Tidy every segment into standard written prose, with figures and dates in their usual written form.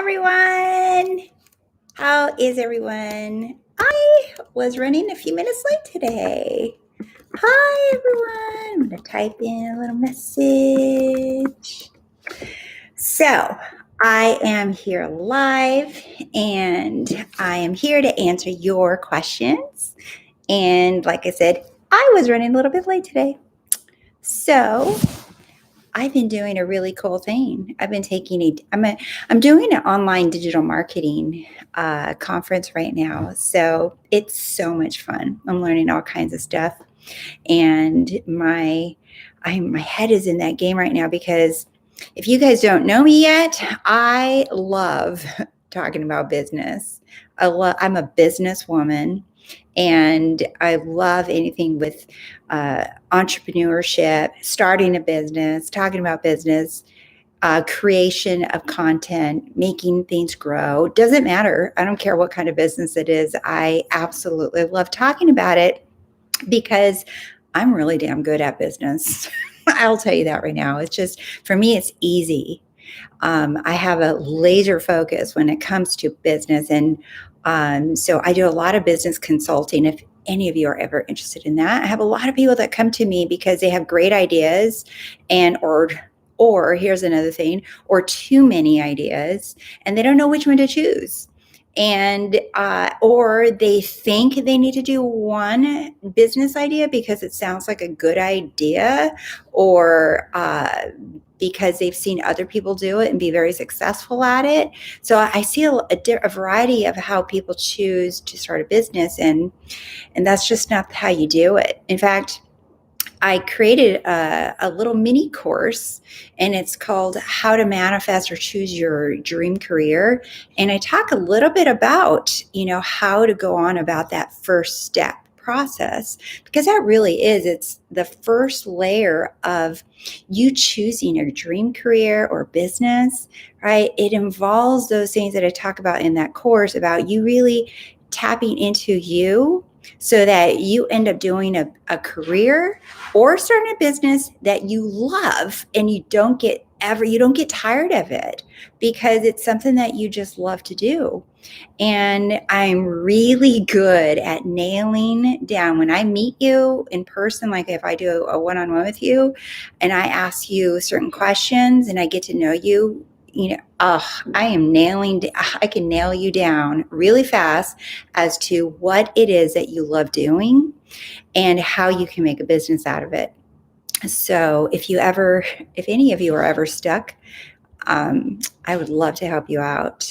everyone. How is everyone? I was running a few minutes late today. Hi, everyone. I'm going to type in a little message. So, I am here live and I am here to answer your questions. And like I said, I was running a little bit late today. So, I've been doing a really cool thing. I'm doing an online digital marketing conference right now. So it's so much fun. I'm learning all kinds of stuff, and my head is in that game right now because if you guys don't know me yet, I love talking about business. I'm a businesswoman. And I love anything with entrepreneurship, starting a business, talking about business, creation of content, making things grow. Doesn't matter. I don't care what kind of business it is. I absolutely love talking about it because I'm really damn good at business. I'll tell you that right now. It's just, for me, it's easy. I have a laser focus when it comes to business. And so I do a lot of business consulting. If any of you are ever interested in that, I have a lot of people that come to me because they have great ideas or here's another thing, or too many ideas, and they don't know which one to choose. And or they think they need to do one business idea because it sounds like a good idea, or because they've seen other people do it and be very successful at it. So I see a variety of how people choose to start a business, and that's just not how you do it. In fact, I created a little mini course, and it's called How to Manifest or Choose Your Dream Career. And I talk a little bit about, how to go on about that first step process, because that really is, it's the first layer of you choosing your dream career or business, right? It involves those things that I talk about in that course about you really tapping into you, so that you end up doing a career or starting a business that you love, and you don't get tired of it because it's something that you just love to do. And I'm really good at nailing down when I meet you in person, like if I do a one-on-one with you and I ask you certain questions and I get to know you, I can nail you down really fast as to what it is that you love doing and how you can make a business out of it. So if any of you are ever stuck, I would love to help you out.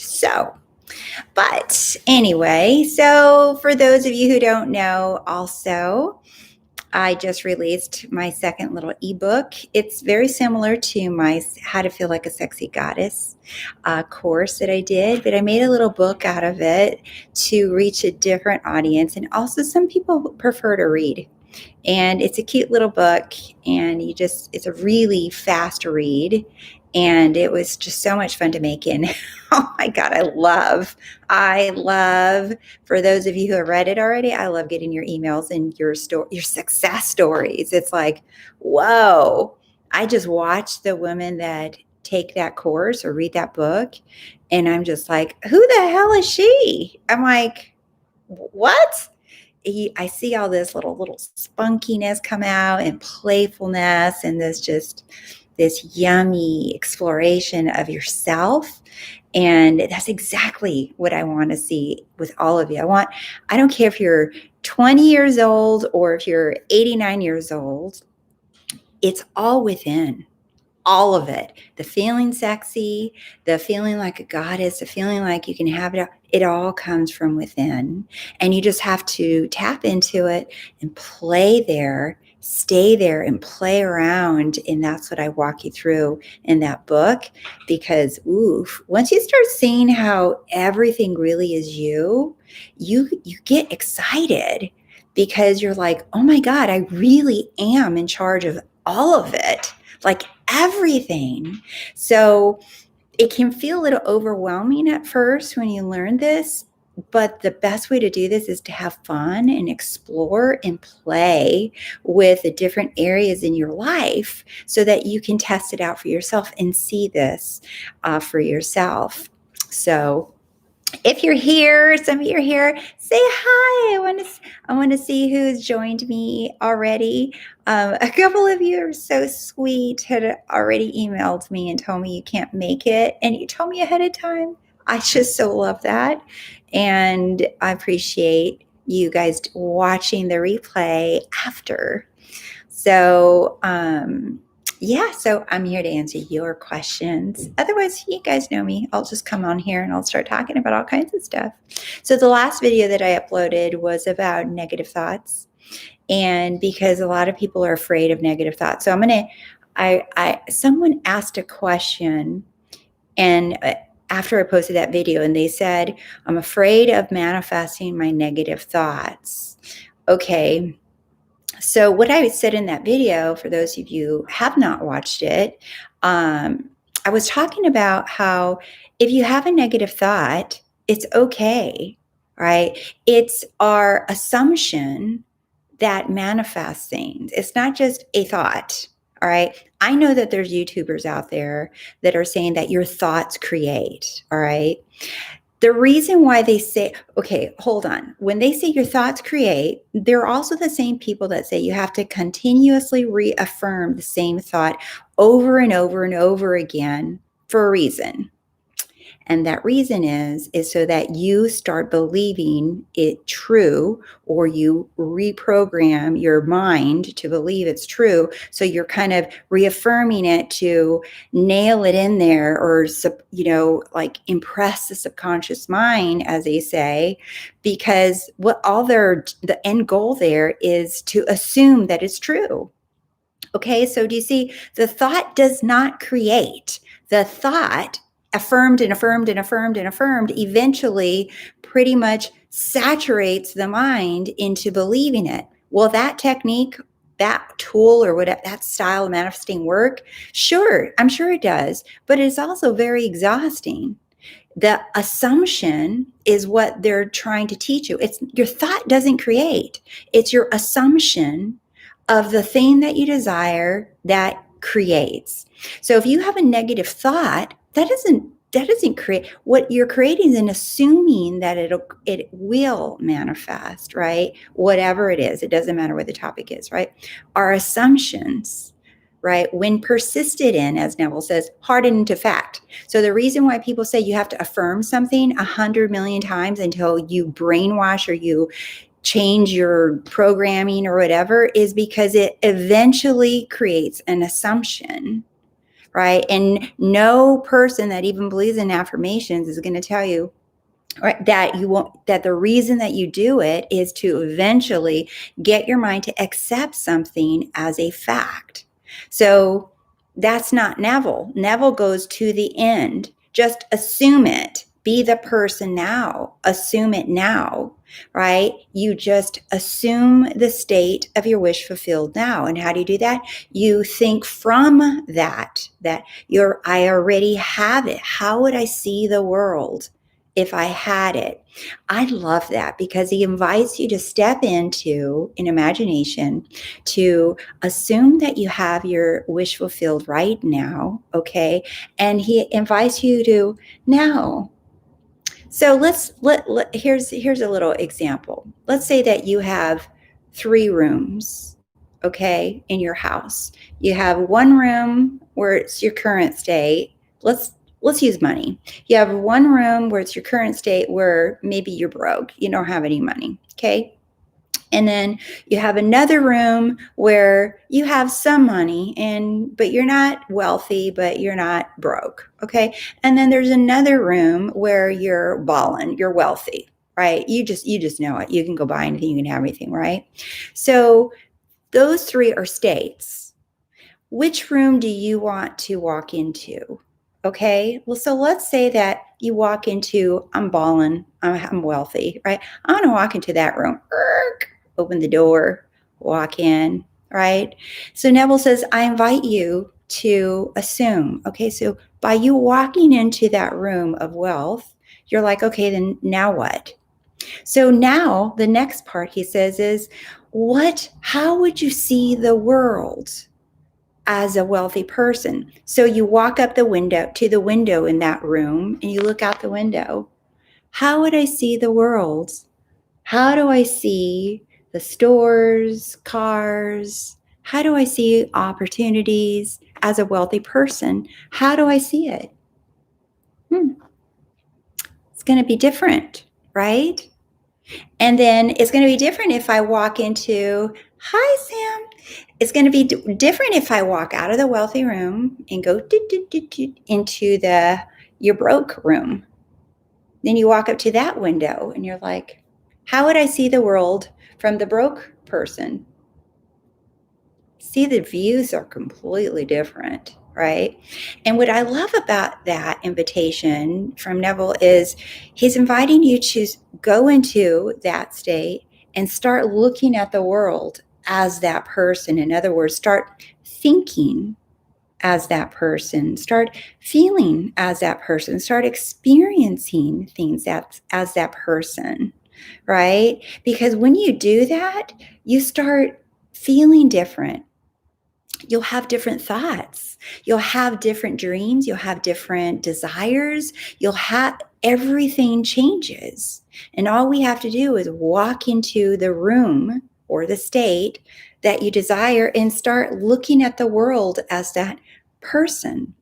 But anyway, so for those of you who don't know, also, I just released my second little ebook. It's very similar to my How to Feel Like a Sexy Goddess course that I did, but I made a little book out of it to reach a different audience. And also some people prefer to read. And it's a cute little book, and it's a really fast read. And it was just so much fun to make. And oh my God, I love, for those of you who have read it already, I love getting your emails and your success stories. It's like, whoa, I just watched the women that take that course or read that book. And I'm just like, who the hell is she? I'm like, what? I see all this little spunkiness come out, and playfulness, and this yummy exploration of yourself. And that's exactly what I want to see with all of you. I don't care if you're 20 years old or if you're 89 years old, it's all within. All of it, the feeling sexy, the feeling like a goddess, the feeling like you can have it all comes from within. And you just have to tap into it and play there, stay there and play around. And that's what I walk you through in that book, because once you start seeing how everything really is you get excited, because you're like, oh my God, I really am in charge of all of it. Like everything. So it can feel a little overwhelming at first when you learn this, but the best way to do this is to have fun and explore and play with the different areas in your life so that you can test it out for yourself and see this for yourself. So if you're here, some of you are here, say hi. I want to see who's joined me already. A couple of you are so sweet, had already emailed me and told me you can't make it, and you told me ahead of time. I just so love that, and I appreciate you guys watching the replay after. So, yeah, so I'm here to answer your questions. Otherwise, you guys know me. I'll just come on here and I'll start talking about all kinds of stuff. So the last video that I uploaded was about negative thoughts. And because a lot of people are afraid of negative thoughts. So someone asked a question, and after I posted that video, and they said, I'm afraid of manifesting my negative thoughts. Okay. So what I said in that video, for those of you who have not watched it, I was talking about how if you have a negative thought, it's okay, right? It's our assumption that manifests things. It's not just a thought, all right? I know that there's YouTubers out there that are saying that your thoughts create, all right? The reason why they say, okay, hold on. When they say your thoughts create, they're also the same people that say you have to continuously reaffirm the same thought over and over and over again for a reason. And that reason is so that you start believing it true, or you reprogram your mind to believe it's true. So you're kind of reaffirming it to nail it in there, or, like impress the subconscious mind, as they say, because the end goal there is to assume that it's true. Okay, so do you see? The thought does not create. The thought affirmed and affirmed and affirmed and affirmed eventually pretty much saturates the mind into believing it. Will that technique, that tool, or whatever, that style of manifesting work? Sure, I'm sure it does, but it's also very exhausting. The assumption is what they're trying to teach you. It's your thought doesn't create. It's your assumption of the thing that you desire that creates. So if you have a negative thought, that doesn't create. What you're creating is an assuming that it will manifest, right? Whatever it is, it doesn't matter what the topic is, right? Our assumptions, right, when persisted in, as Neville says, harden into fact. So the reason why people say you have to affirm something 100 million times until you brainwash or you change your programming or whatever is because it eventually creates an assumption, right? And no person that even believes in affirmations is going to tell you, right, that the reason that you do it is to eventually get your mind to accept something as a fact. So that's not Neville. Neville goes to the end. Just assume it. Be the person now. Assume it now, right? You just assume the state of your wish fulfilled now. And how do you do that? You think from that I already have it. How would I see the world if I had it? I love that because he invites you to step into an imagination, to assume that you have your wish fulfilled right now, okay? And he invites you to now. So here's a little example. Let's say that you have 3 rooms, okay, in your house. You have one room where it's your current state. Let's use money. You have one room where it's your current state where maybe you're broke. You don't have any money, okay? And then you have another room where you have some money, but you're not wealthy, but you're not broke, okay? And then there's another room where you're balling, you're wealthy, right? You just know it. You can go buy anything, you can have anything, right? So those 3 are states. Which room do you want to walk into? Okay, well, so let's say that you walk into, I'm balling, I'm wealthy, right? I want to walk into that room. Open the door, walk in, right? So Neville says, I invite you to assume. Okay, so by you walking into that room of wealth, you're like, okay, then now what? So now the next part he says is, how would you see the world? as a wealthy person. So you walk up the window to the window in that room and you look out the window. How would I see the world? How do I see the stores, cars? How do I see opportunities as a wealthy person? How do I see it? It's going to be different, right? And then it's going to be different if I walk into, hi, Sam. It's going to be different if I walk out of the wealthy room and go into your broke room. Then you walk up to that window and you're like, how would I see the world from the broke person? See, the views are completely different, right? And what I love about that invitation from Neville is he's inviting you to go into that state and start looking at the world as that person. In other words, start thinking as that person, start feeling as that person, start experiencing things as that person, right? Because when you do that, you start feeling different. You'll have different thoughts. You'll have different dreams. You'll have different desires. You'll have everything changes. And all we have to do is walk into the room or the state that you desire and start looking at the world as that person.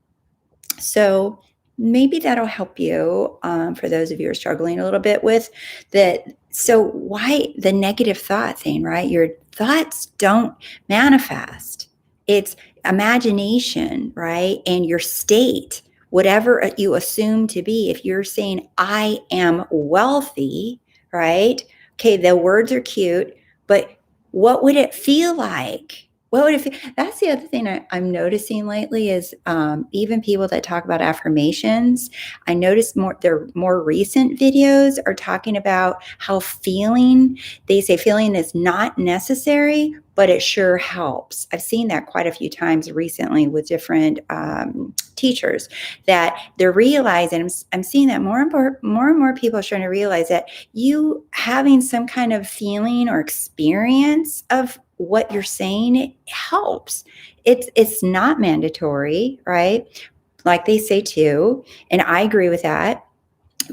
So maybe that'll help you for those of you who are struggling a little bit with that. So why the negative thought thing, right? Your thoughts don't manifest. It's imagination, right? And your state, whatever you assume to be. If you're saying, I am wealthy, right? Okay, the words are cute, but what would it feel like? What would it feel? That's the other thing I'm noticing lately is even people that talk about affirmations. I noticed their more recent videos are talking about how they say feeling is not necessary, but it sure helps. I've seen that quite a few times recently with different teachers that they're realizing. I'm seeing that more and more people are starting to realize that you having some kind of feeling or experience of what you're saying, it helps. It's not mandatory, right? Like they say too, and I agree with that.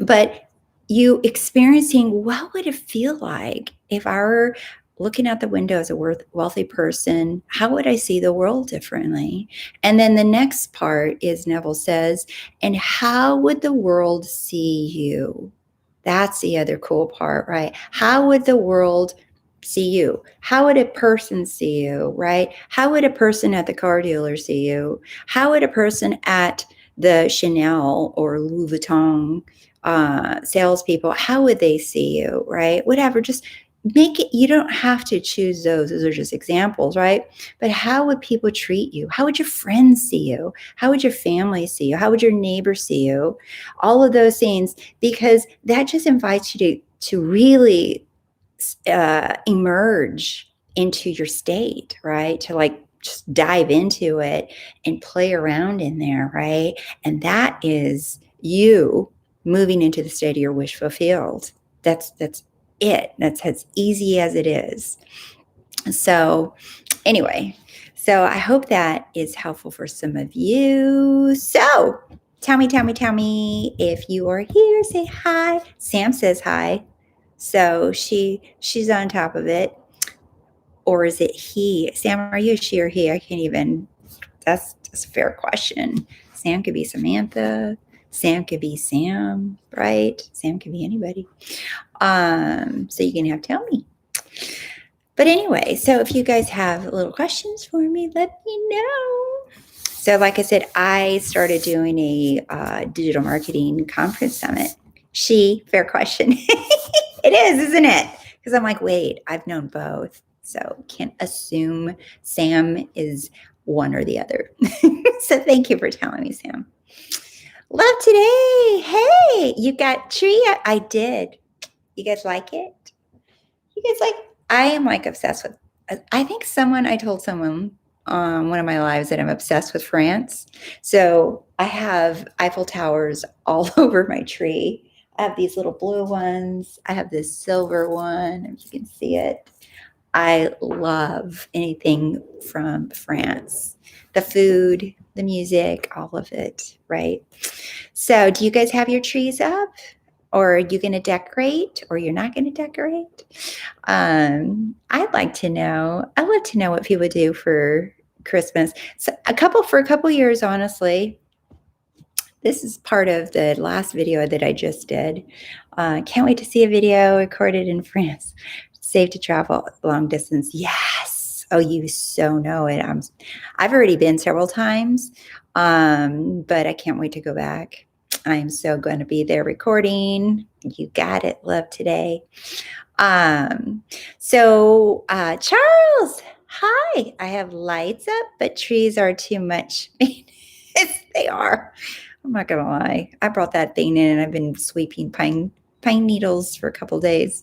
But you experiencing what would it feel like if I were looking out the window as a wealthy person? How would I see the world differently? And then the next part is Neville says, and how would the world see you? That's the other cool part, right? How would the world see you? How would a person see you, right? How would a person at the car dealer see you? How would a person at the Chanel or Louis Vuitton salespeople, how would they see you, right? Whatever, just make it, you don't have to choose those are just examples, right? But how would people treat you? How would your friends see you? How would your family see you? How would your neighbor see you? All of those things, because that just invites you to really emerge into your state, right? To like just dive into it and play around in there, right? And that is you moving into the state of your wish fulfilled. That's it. That's as easy as it is. So anyway, so I hope that is helpful for some of you. So tell me if you are here, say hi. Sam says hi. So she's on top of it. Or is it he? Sam, are you she or he? I can't even, that's a fair question. Sam could be Samantha. Sam could be Sam, right? Sam could be anybody. So you can tell me. But anyway, so if you guys have little questions for me, let me know. So like I said, I started doing a digital marketing conference summit. Fair question. It is, isn't it? Because I'm like, wait, I've known both. So can't assume Sam is one or the other. So thank you for telling me, Sam. Love today. Hey, you got tree? I did. You guys like it? You guys like? I am like obsessed with. I think I told someone on one of my lives that I'm obsessed with France. So I have Eiffel Towers all over my tree. I have these little blue ones. I have this silver one, if you can see it. I love anything from France. The food, the music, all of it, right? So, do you guys have your trees up? Or are you going to decorate or you're not going to decorate? I'd like to know. I'd love to know what people do for Christmas. So for a couple years, honestly, this is part of the last video that I just did. Can't wait to see a video recorded in France. Safe to travel long distance. Yes. Oh, you so know it. I've already been several times, but I can't wait to go back. I'm so going to be there recording. You got it. Love today. Charles, hi. I have lights up, but trees are too much. Yes, they are. I'm not gonna lie. I brought that thing in and I've been sweeping pine needles for a couple days.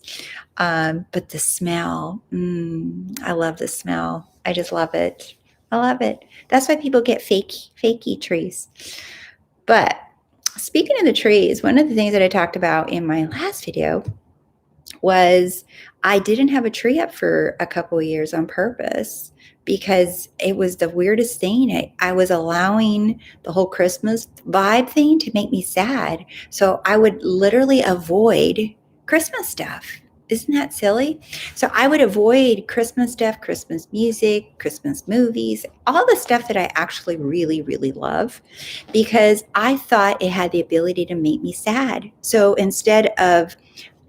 But the smell, I love the smell. I just love it. I love it. That's why people get fakey trees. But speaking of the trees, one of the things that I talked about in my last video was I didn't have a tree up for a couple of years on purpose because it was the weirdest thing. I was allowing the whole Christmas vibe thing to make me sad. So I would literally avoid Christmas stuff. Isn't that silly? So I would avoid Christmas stuff, Christmas music, Christmas movies, all the stuff that I actually really, really love because I thought it had the ability to make me sad. So instead of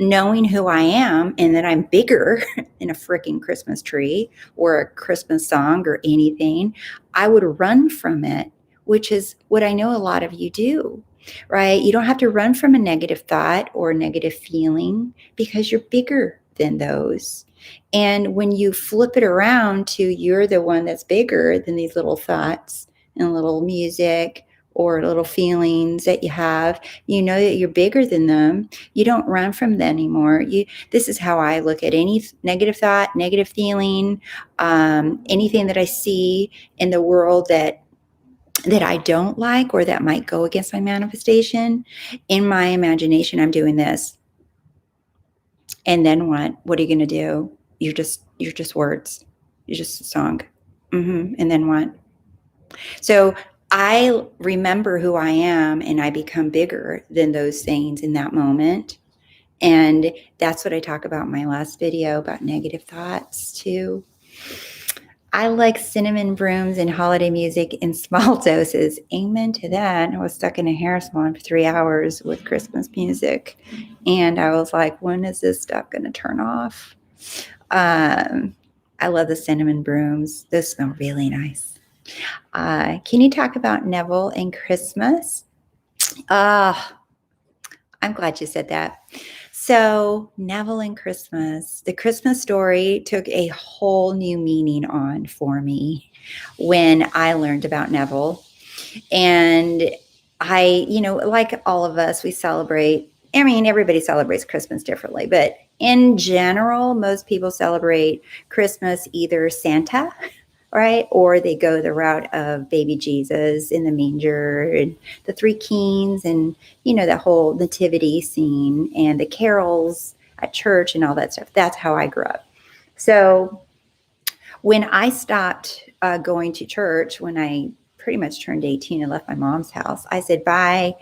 knowing who I am and that I'm bigger than a freaking Christmas tree or a Christmas song or anything, I would run from it, which is what I know a lot of you do, right? You don't have to run from a negative thought or a negative feeling because you're bigger than those. And when you flip it around to you're the one that's bigger than these little thoughts and little music or little feelings that you have, you know that you're bigger than them. You don't run from them anymore. This is how I look at any negative thought, negative feeling, anything that I see in the world that I don't like or that might go against my manifestation. In my imagination, I'm doing this. And then what? What are you going to do? You're just words. You're just a song. And then what? So I remember who I am and I become bigger than those things in that moment. And that's what I talk about in my last video about negative thoughts too. I like cinnamon brooms and holiday music in small doses. Amen to that. I was stuck in a hair salon for 3 hours with Christmas music. And I was like, when is this stuff going to turn off? I love the cinnamon brooms. Those smell really nice. Can you talk about Neville and Christmas? I'm glad you said that. So Neville and Christmas, the Christmas story took a whole new meaning on for me when I learned about Neville. And I, like all of us, we celebrate, everybody celebrates Christmas differently, but in general, most people celebrate Christmas either Santa, right? Or they go the route of baby Jesus in the manger and the three kings and, that whole nativity scene and the carols at church and all that stuff. That's how I grew up. So when I stopped going to church, when I pretty much turned 18 and left my mom's house, I said, bye.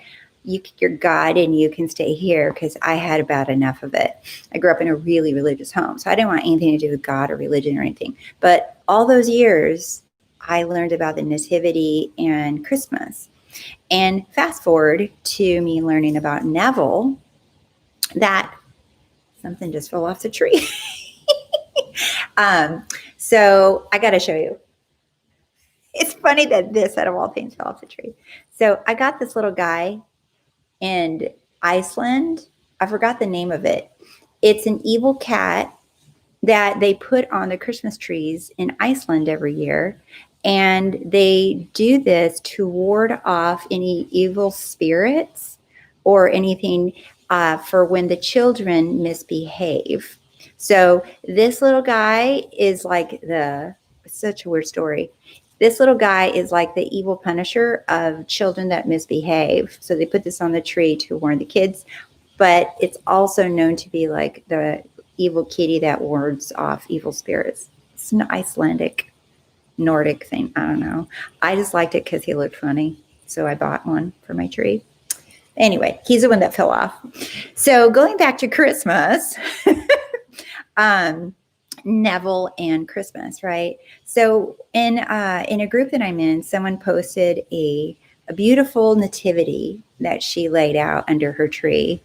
You're God and you can stay here because I had about enough of it. I grew up in a really religious home, so I didn't want anything to do with God or religion or anything. But all those years, I learned about the Nativity and Christmas. And fast forward to me learning about Neville, that something just fell off the tree. So I got to show you. It's funny that this, out of all things, fell off the tree. So I got this little guy in Iceland. I forgot the name of it. It's an evil cat that they put on the Christmas trees in Iceland every year. And they do this to ward off any evil spirits or anything for when the children misbehave. So this little guy is like such a weird story. This little guy is like the evil punisher of children that misbehave. So they put this on the tree to warn the kids, but it's also known to be like the evil kitty that wards off evil spirits. It's an Icelandic, Nordic thing. I don't know. I just liked it because he looked funny. So I bought one for my tree. Anyway, he's the one that fell off. So going back to Christmas, Neville and Christmas, right? So in a group that I'm in, someone posted a beautiful nativity that she laid out under her tree.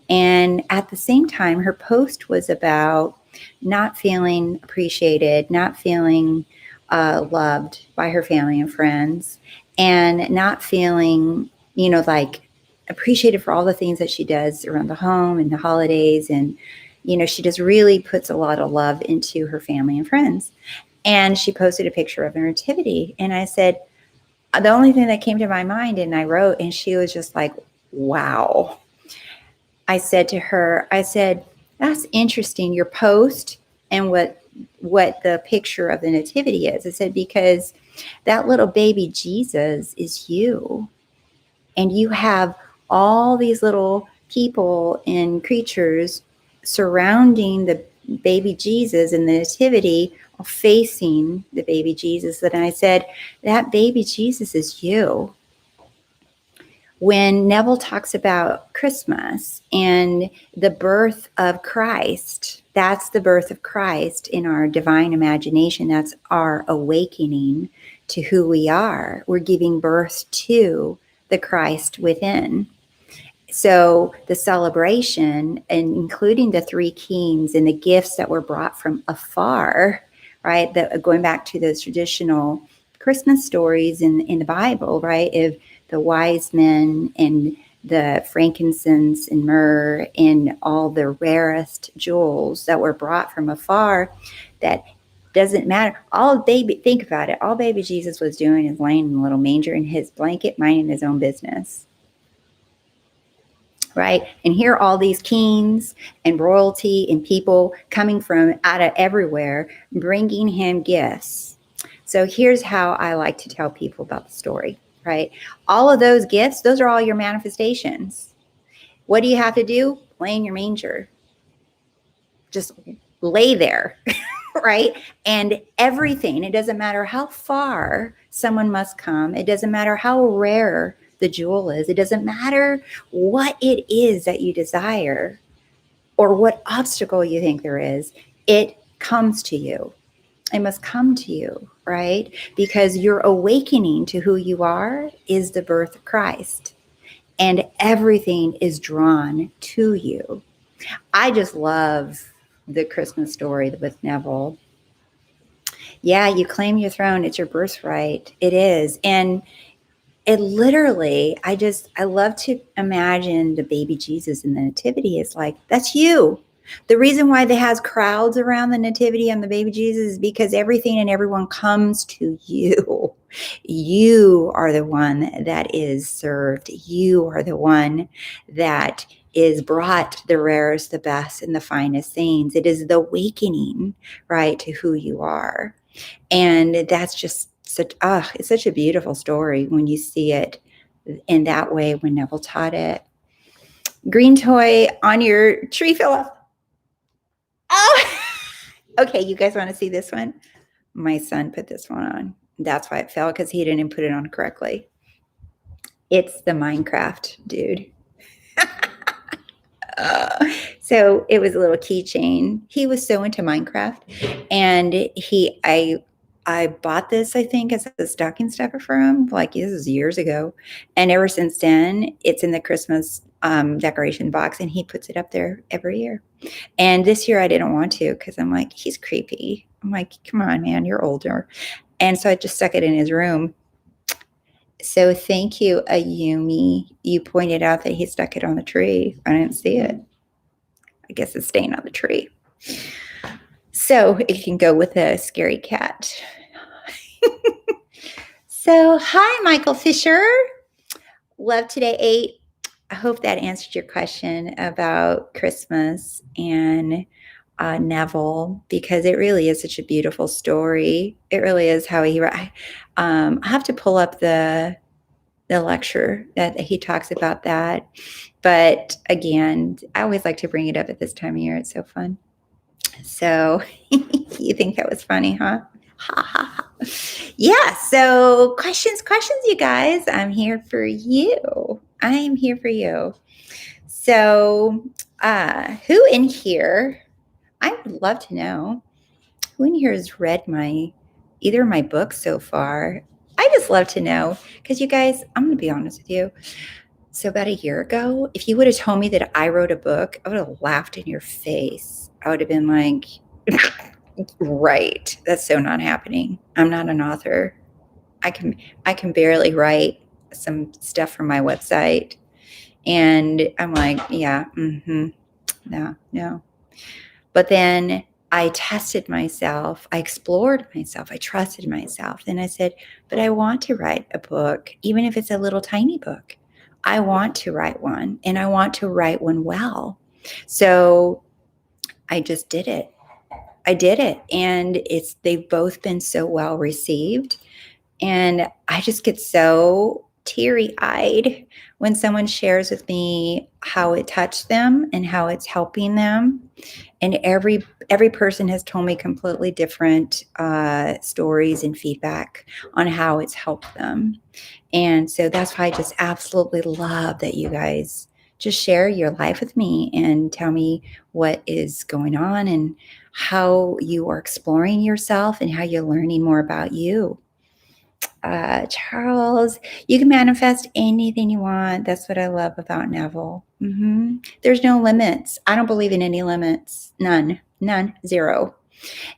And at the same time, her post was about not feeling appreciated, not feeling loved by her family and friends, and not feeling, like appreciated for all the things that she does around the home and the holidays. And, she just really puts a lot of love into her family and friends. And she posted a picture of her nativity. And I said, the only thing that came to my mind, and I wrote, and she was just like, wow. I said to her, that's interesting, your post and what the picture of the nativity is. I said, because that little baby Jesus is you. And you have all these little people and creatures surrounding the baby Jesus and the nativity, facing the baby Jesus. And I said, that baby Jesus is you. When Neville talks about Christmas and the birth of Christ, that's the birth of Christ in our divine imagination. That's our awakening to who we are. We're giving birth to the Christ within. So the celebration, and including the three kings and the gifts that were brought from afar, right? Going back to those traditional Christmas stories in the Bible, right? Of the wise men and the frankincense and myrrh and all the rarest jewels that were brought from afar, that doesn't matter. Think about it. All baby Jesus was doing is laying in a little manger in his blanket, minding his own business. Right? And here are all these kings and royalty and people coming from out of everywhere, bringing him gifts. So here's how I like to tell people about the story, right? All of those gifts, those are all your manifestations. What do you have to do? Lay in your manger. Just lay there, right? And everything, it doesn't matter how far someone must come. It doesn't matter how rare the jewel is. It doesn't matter what it is that you desire or what obstacle you think there is. It comes to you. It must come to you, right? Because your awakening to who you are is the birth of Christ. And everything is drawn to you. I just love the Christmas story with Neville. Yeah, you claim your throne. It's your birthright. It is. And it literally, I love to imagine the baby Jesus in the nativity is like, that's you. The reason why they has crowds around the nativity and the baby Jesus is because everything and everyone comes to you. You are the one that is served. You are the one that is brought the rarest, the best, and the finest things. It is the awakening, right, to who you are. And that's just it's such a beautiful story when you see it in that way when Neville taught it. Green toy on your tree fell off. Oh, okay. You guys want to see this one? My son put this one on. That's why it fell, because he didn't put it on correctly. It's the Minecraft dude. So it was a little keychain. He was so into Minecraft, and I bought this, I think, as a stocking stuffer for him. Like, this is years ago. And ever since then, it's in the Christmas decoration box, and he puts it up there every year. And this year I didn't want to, because I'm like, he's creepy. I'm like, come on, man, you're older. And so I just stuck it in his room. So thank you, Ayumi. You pointed out that he stuck it on the tree. I didn't see it. I guess it's staying on the tree. So it can go with a scary cat. So, hi, Michael Fisher. Love Today 8. I hope that answered your question about Christmas and Neville, because it really is such a beautiful story. It really is how he. I have to pull up the lecture that he talks about that. But again, I always like to bring it up at this time of year. It's so fun. So you think that was funny, huh? Ha ha ha. Yeah. So questions, you guys. I'm here for you. I am here for you. So, who in here? I would love to know who in here has read either of my books so far. I just love to know because you guys, I'm going to be honest with you. So about a year ago, if you would have told me that I wrote a book, I would have laughed in your face. I would have been like, right, that's so not happening. I'm not an author. I can barely write some stuff from my website. And I'm like, yeah, no. But then I tested myself, I explored myself, I trusted myself. And I said, but I want to write a book, even if it's a little tiny book. I want to write one, and I want to write one well. So I just did it. I did it. And they've both been so well received. And I just get so teary-eyed when someone shares with me how it touched them and how it's helping them. And every person has told me completely different stories and feedback on how it's helped them. And so that's why I just absolutely love that you guys just share your life with me and tell me what is going on and how you are exploring yourself and how you're learning more about you. Charles, you can manifest anything you want. That's what I love about Neville. There's no limits. I don't believe in any limits. None, zero.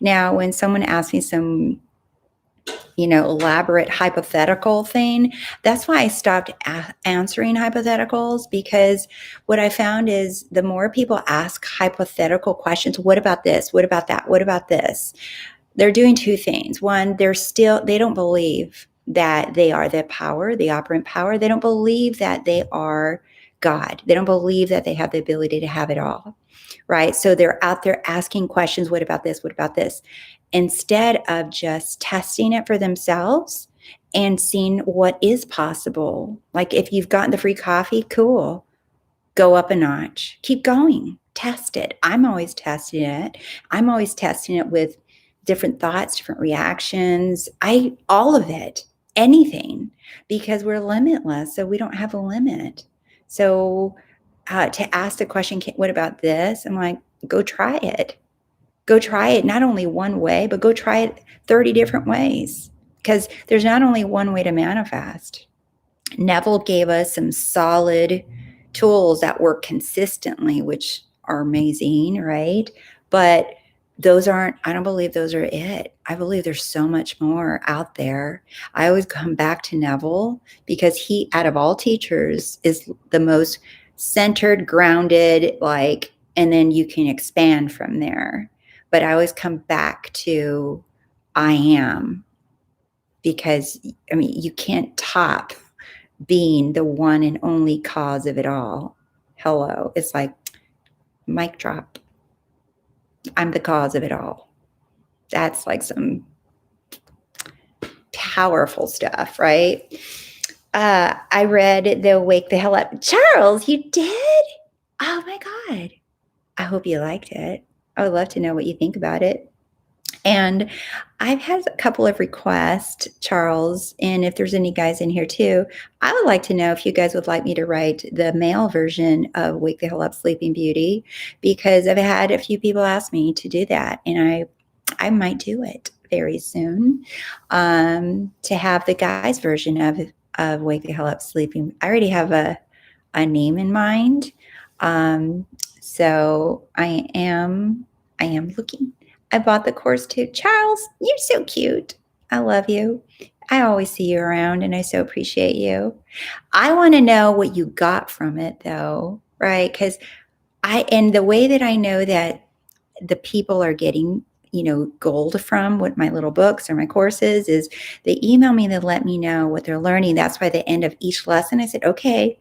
Now, when someone asks me some, elaborate hypothetical thing, that's why I stopped answering hypotheticals, because what I found is the more people ask hypothetical questions, what about this? What about that? What about this? They're doing two things. One, they don't believe that they are the power, the operant power. They don't believe that they are God. They don't believe that they have the ability to have it all, right? So they're out there asking questions. What about this? What about this? Instead of just testing it for themselves and seeing what is possible. Like if you've gotten the free coffee, cool. Go up a notch. Keep going. Test it. I'm always testing it. I'm always testing it with different thoughts, different reactions. All of it, anything, because we're limitless. So we don't have a limit. So to ask the question, what about this? I'm like, go try it. Go try it not only one way, but go try it 30 different ways, because there's not only one way to manifest. Neville gave us some solid tools that work consistently, which are amazing, right? But I don't believe those are it. I believe there's so much more out there. I always come back to Neville because he, out of all teachers, is the most centered, grounded, and then you can expand from there. But I always come back to I am, because, you can't top being the one and only cause of it all. Hello. It's like, mic drop. I'm the cause of it all. That's like some powerful stuff, right? I read the Wake the Hell Up. Charles, you did? Oh my God. I hope you liked it. I would love to know what you think about it. And I've had a couple of requests, Charles, and if there's any guys in here too, I would like to know if you guys would like me to write the male version of Wake the Hell Up Sleeping Beauty, because I've had a few people ask me to do that, and I might do it very soon, to have the guys version of Wake the Hell Up Sleeping. I already have a name in mind, so I am looking. I bought the course too. Charles, you're so cute. I love you. I always see you around, and I so appreciate you. I want to know what you got from it though, right? Because and the way that I know that the people are getting, gold from what my little books or my courses is, they email me, they let me know what they're learning. That's why at the end of each lesson, I said, okay,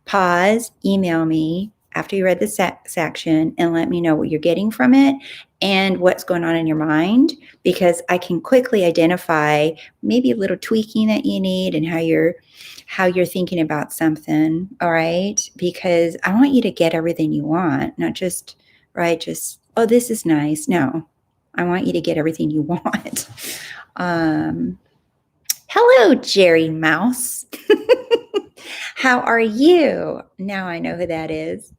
pause, email me after you read the section and let me know what you're getting from it and what's going on in your mind, because I can quickly identify maybe a little tweaking that you need and how you're thinking about something. All right. Because I want you to get everything you want, not just, right, just oh, this is nice. No, I want you to get everything you want. Hello, Jerry Mouse. How are you? Now I know who that is.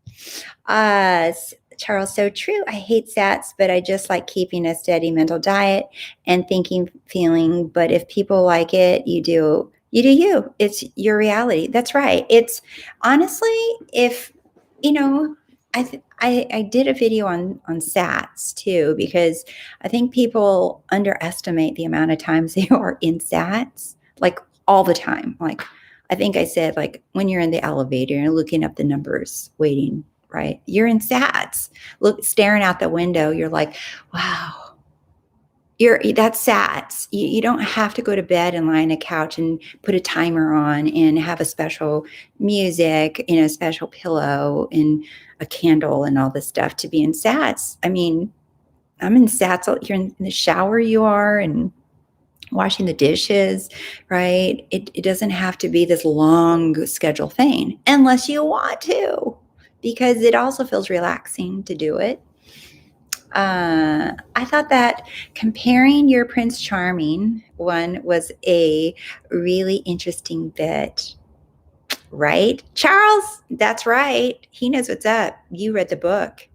Charles, so true. I hate SATs, but I just like keeping a steady mental diet and thinking, feeling. But if people like it, you do. You do you. It's your reality. That's right. It's honestly, if you know, I did a video on SATs too because I think people underestimate the amount of times they are in SATs, like all the time. Like I think I said, like when you're in the elevator and looking up the numbers, waiting, right? You're in SATs, look, staring out the window. You're like, wow, that's SATs. You don't have to go to bed and lie on a couch and put a timer on and have a special music and a special pillow and a candle and all this stuff to be in SATs. I mean, I'm in SATs. You're in the shower, you are, and washing the dishes, right? It doesn't have to be this long schedule thing unless you want to, because it also feels relaxing to do it. I thought that comparing your Prince Charming one was a really interesting bit, right? Charles, that's right. He knows what's up. You read the book.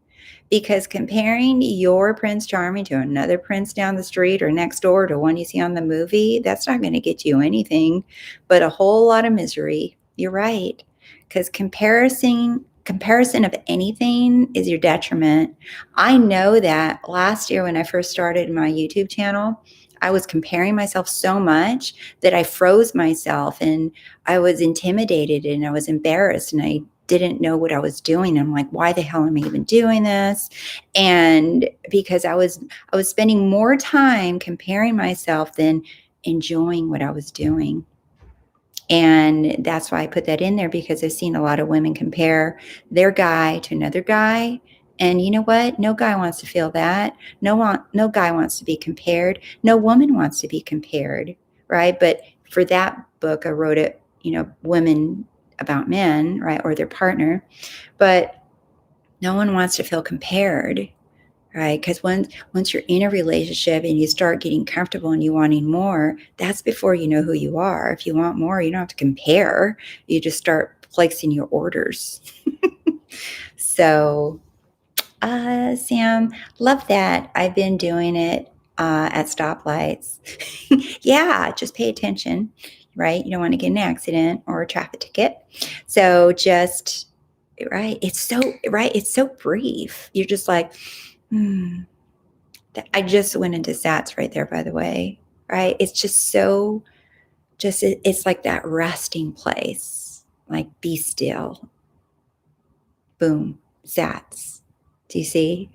Because comparing your Prince Charming to another prince down the street or next door to one you see on the movie, that's not going to get you anything but a whole lot of misery. You're right. Because comparison of anything is your detriment. I know that last year when I first started my YouTube channel, I was comparing myself so much that I froze myself and I was intimidated and I was embarrassed and I didn't know what I was doing. I'm like, why the hell am I even doing this? And because I was spending more time comparing myself than enjoying what I was doing. And that's why I put that in there, because I've seen a lot of women compare their guy to another guy. And you know what? No guy wants to feel that. No guy wants to be compared. No woman wants to be compared, right? But for that book, I wrote it, women about men, right, or their partner. But no one wants to feel compared, right? Because once you're in a relationship and you start getting comfortable and you wanting more, that's before you know who you are. If you want more, you don't have to compare. You just start placing your orders. So, Sam, love that. I've been doing it at stoplights. Yeah, just pay attention, right? You don't want to get an accident or a traffic ticket. So just, right, it's so brief. You're just like, I just went into SATs right there, by the way, right? It's just so, it's like that resting place, like be still, boom, SATs. Do you see?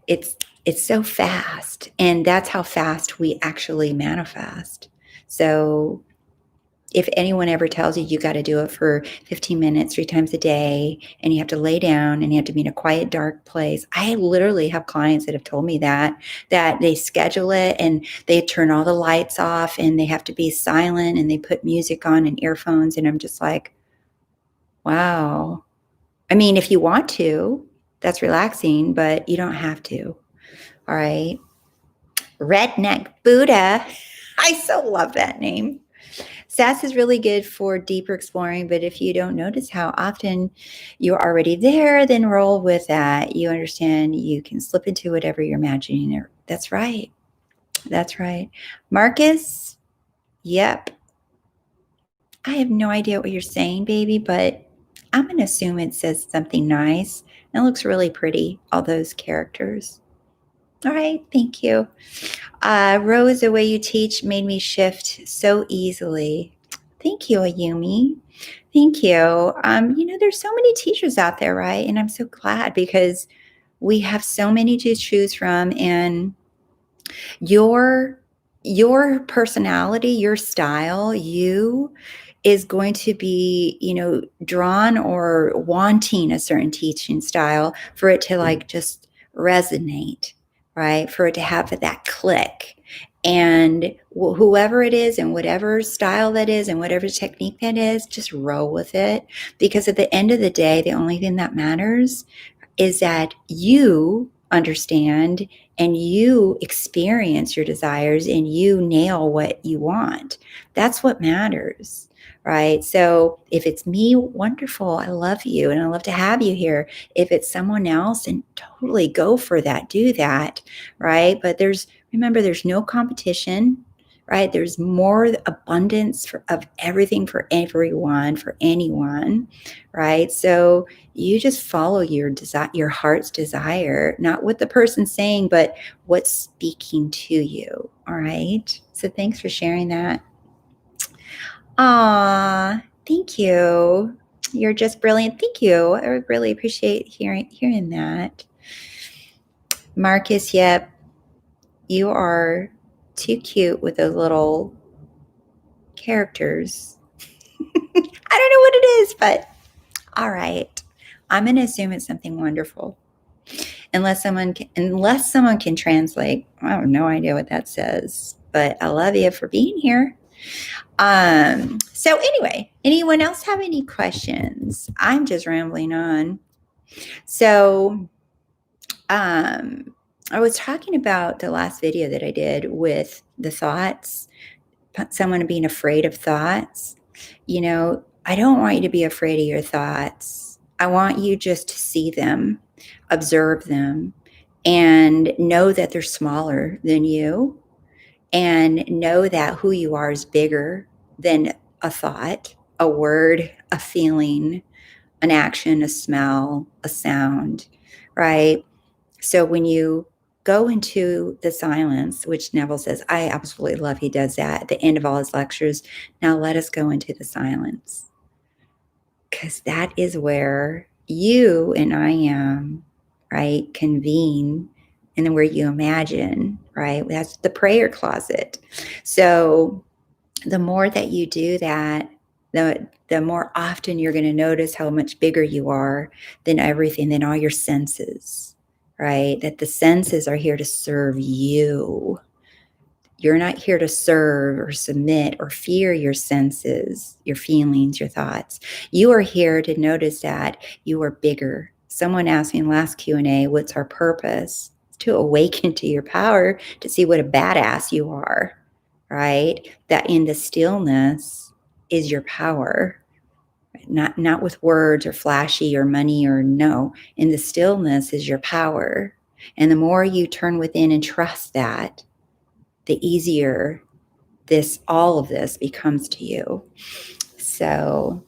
It's so fast, and that's how fast we actually manifest. So if anyone ever tells you got to do it for 15 minutes 3 times a day and you have to lay down and you have to be in a quiet, dark place, I literally have clients that have told me that they schedule it and they turn all the lights off and they have to be silent and they put music on and earphones. And I'm just like, wow. I mean, if you want to, that's relaxing, but you don't have to. All right. Redneck Buddha. I so love that name. SASS is really good for deeper exploring, but if you don't notice how often you're already there, then roll with that. You understand you can slip into whatever you're imagining. That's right. That's right. Marcus, yep. I have no idea what you're saying, baby, but I'm going to assume it says something nice. It looks really pretty, all those characters. All right, thank you. Rose, the way you teach made me shift so easily. Thank you, Ayumi. Thank you. There's so many teachers out there, right? And I'm so glad because we have so many to choose from, and your personality, your style, is going to be, drawn or wanting a certain teaching style for it to like just resonate, right? For it to have that click. And whoever it is and whatever style that is and whatever technique that is, just roll with it. Because at the end of the day, the only thing that matters is that you understand and you experience your desires and you nail what you want. That's what matters, right? So if it's me, wonderful. I love you and I love to have you here. If it's someone else, and totally go for that, do that, right? But remember, there's no competition, right? There's more abundance of everything for everyone, for anyone, right? So you just follow your heart's desire, not what the person's saying, but what's speaking to you. All right. So thanks for sharing that. Thank you. You're just brilliant. Thank you. I really appreciate hearing that. Marcus, yep, you are too cute with those little characters. I don't know what it is, but all right. I'm going to assume it's something wonderful. Unless someone can translate. I have no idea what that says, but I love you for being here. So anyway, anyone else have any questions? I'm just rambling on. So, I was talking about the last video that I did with the thoughts, someone being afraid of thoughts. I don't want you to be afraid of your thoughts. I want you just to see them, observe them, and know that they're smaller than you, and know that who you are is bigger than a thought, a word, a feeling, an action, a smell, a sound, right? So when you go into the silence, which Neville says, I absolutely love, he does that at the end of all his lectures. Now let us go into the silence, because that is where you and I am, right, convene, and then where you imagine, right? That's the prayer closet. So the more that you do that, the more often you're going to notice how much bigger you are than everything, than all your senses, right? That the senses are here to serve you. You're not here to serve or submit or fear your senses, your feelings, your thoughts. You are here to notice that you are bigger. Someone asked me in last Q&A, what's our purpose? It's to awaken to your power, to see what a badass you are, right? That in the stillness is your power. Not with words or flashy or money or no. In the stillness is your power. And the more you turn within and trust that, the easier all of this becomes to you. So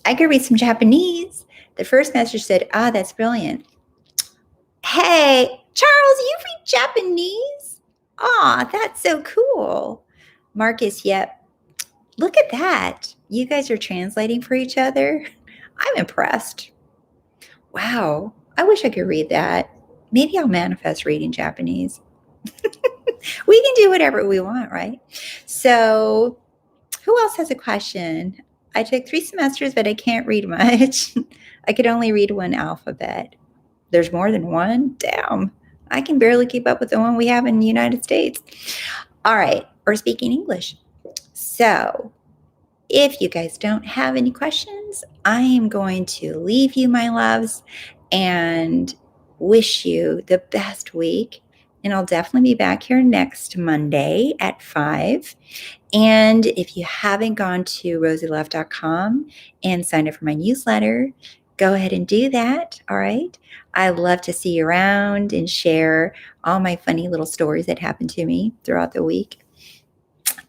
I could read some Japanese. The first message said, that's brilliant. Hey, Charles, you read Japanese? That's so cool. Marcus, yep. Look at that. You guys are translating for each other. I'm impressed. Wow. I wish I could read that. Maybe I'll manifest reading Japanese. We can do whatever we want, right? So who else has a question? I took 3 semesters, but I can't read much. I could only read one alphabet. There's more than one? Damn. I can barely keep up with the one we have in the United States. All right. Or speaking English. So if you guys don't have any questions, I am going to leave you, my loves, and wish you the best week. And I'll definitely be back here next Monday at 5. And if you haven't gone to roseylifepodcast.com and signed up for my newsletter, go ahead and do that. All right. I love to see you around and share all my funny little stories that happen to me throughout the week.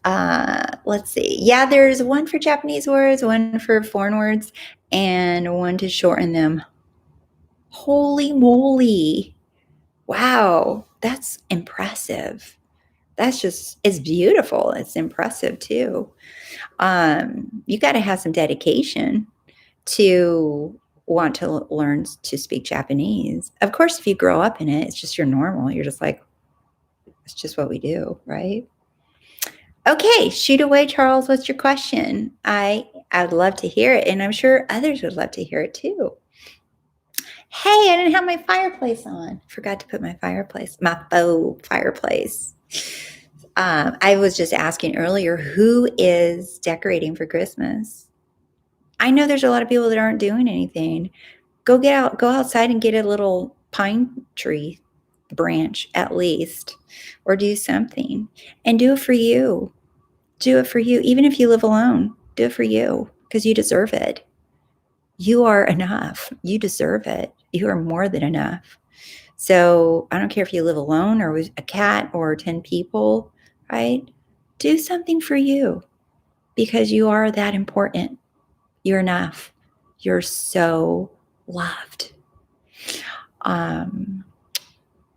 Let's see. Yeah, there's one for Japanese words, one for foreign words, and one to shorten them. Holy moly. Wow. That's impressive. It's beautiful. It's impressive too. You got to have some dedication to want to learn to speak Japanese. Of course, if you grow up in it, it's just your normal. You're just like, it's just what we do, right? Okay, shoot away, Charles. What's your question? I'd love to hear it, and I'm sure others would love to hear it too. Hey, I didn't have my fireplace on. Forgot to put my faux fireplace. I was just asking earlier, who is decorating for Christmas? I know there's a lot of people that aren't doing anything. Go outside and get a little pine tree. branch at least, or do something, and do it for you. Do it for you. Even if you live alone, do it for you, because you deserve it. You are enough. You deserve it. You are more than enough. So I don't care if you live alone or with a cat or 10 people, right? Do something for you, because you are that important. You're enough. You're so loved.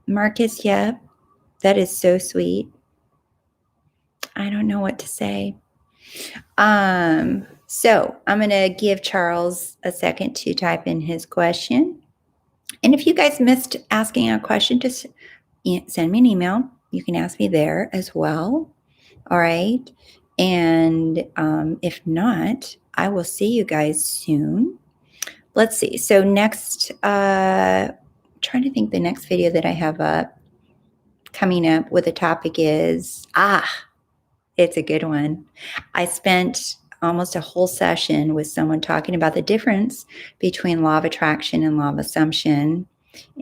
Marcus, yeah, that is so sweet. I don't know what to say. So I'm going to give Charles a second to type in his question. And if you guys missed asking a question, just send me an email. You can ask me there as well. All right. And if not, I will see you guys soon. Let's see. So next, trying to think the next video that I have up coming up with a topic is, it's a good one. I spent almost a whole session with someone talking about the difference between law of attraction and law of assumption.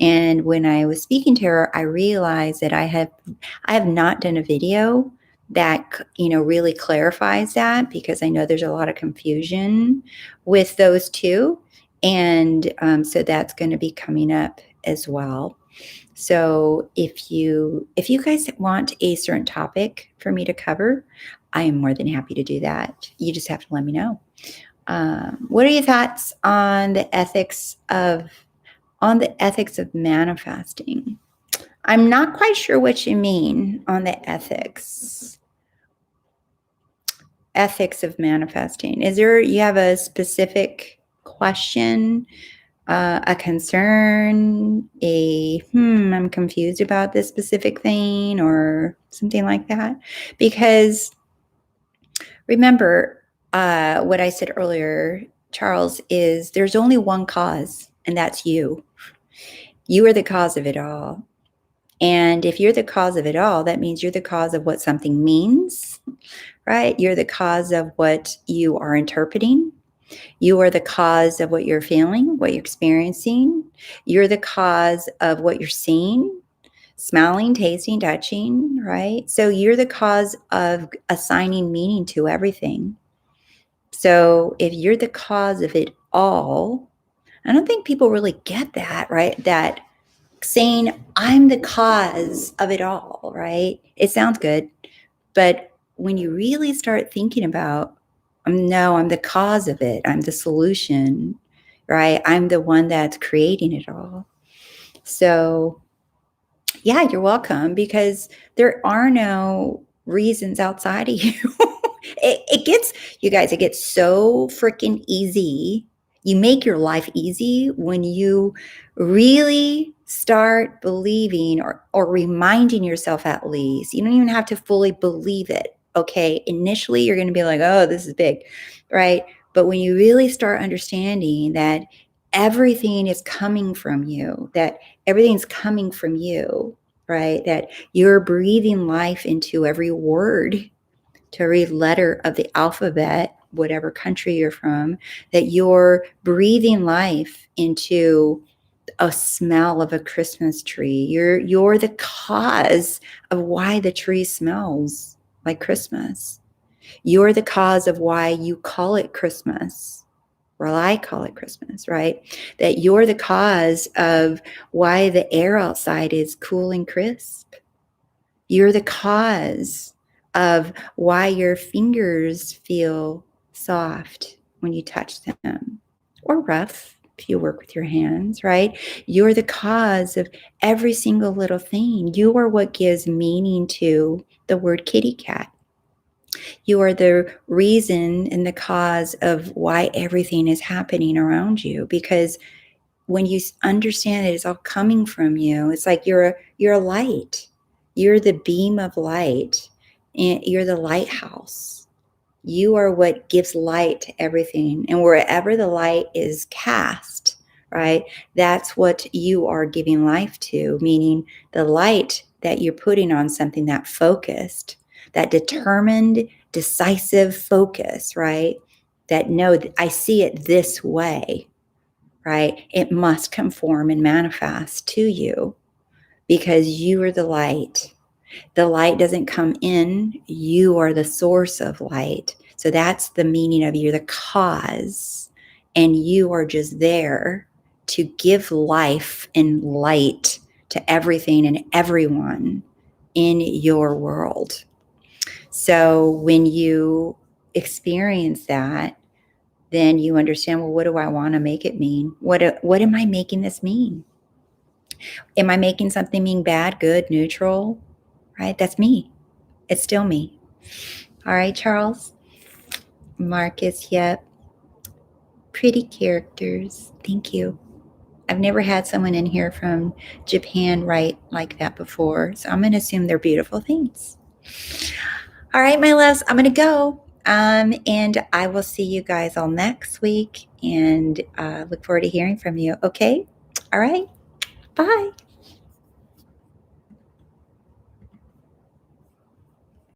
And when I was speaking to her, I realized that I have not done a video that, really clarifies that, because I know there's a lot of confusion with those two. And so that's going to be coming up as well. So if you guys want a certain topic for me to cover, I am more than happy to do that. You just have to let me know. What are your thoughts on the ethics of manifesting? I'm not quite sure what you mean on the ethics of manifesting. You have a specific question? A concern, I'm confused about this specific thing, or something like that. Because remember what I said earlier, Charles, is there's only one cause, and that's you. You are the cause of it all. And if you're the cause of it all, that means you're the cause of what something means, right? You're the cause of what you are interpreting. You are the cause of what you're feeling, what you're experiencing. You're the cause of what you're seeing, smelling, tasting, touching, right? So you're the cause of assigning meaning to everything. So if you're the cause of it all, I don't think people really get that, right? That saying, I'm the cause of it all, right? It sounds good. But when you really start thinking about, no, I'm the cause of it, I'm the solution, right? I'm the one that's creating it all. So, yeah, you're welcome, because there are no reasons outside of you. It gets so freaking easy. You make your life easy when you really start believing, or reminding yourself, at least. You don't even have to fully believe it. Okay. Initially, you're going to be like, oh, this is big, right? But when you really start understanding that everything is coming from you, that everything's coming from you, right? That you're breathing life into every word, to every letter of the alphabet, whatever country you're from, that you're breathing life into a smell of a Christmas tree. You're the cause of why the tree smells like Christmas. You're the cause of why you call it Christmas. Well, I call it Christmas, right? That you're the cause of why the air outside is cool and crisp. You're the cause of why your fingers feel soft when you touch them, or rough if you work with your hands, right? You're the cause of every single little thing. You are what gives meaning to the word kitty cat. You are the reason and the cause of why everything is happening around you, because when you understand that it's all coming from you, it's like you're a light. You're the beam of light, and you're the lighthouse. You are what gives light to everything. And wherever the light is cast, right, that's what you are giving life to, meaning the light that you're putting on something, that focused, that determined, decisive focus, right? That, no, I see it this way, right? It must conform and manifest to you, because you are the light. The light doesn't come in. You are the source of light. So that's the meaning of you're the cause, and you are just there to give life and light to everything and everyone in your world. So when you experience that, then you understand, well, what do I want to make it mean? What am I making this mean? Am I making something mean bad, good, neutral? Right? That's me. It's still me. All right, Charles. Marcus, yep. Pretty characters. Thank you. I've never had someone in here from Japan write like that before, so I'm going to assume they're beautiful things. All right, my loves, I'm going to go. And I will see you guys all next week, and look forward to hearing from you. Okay? All right. Bye.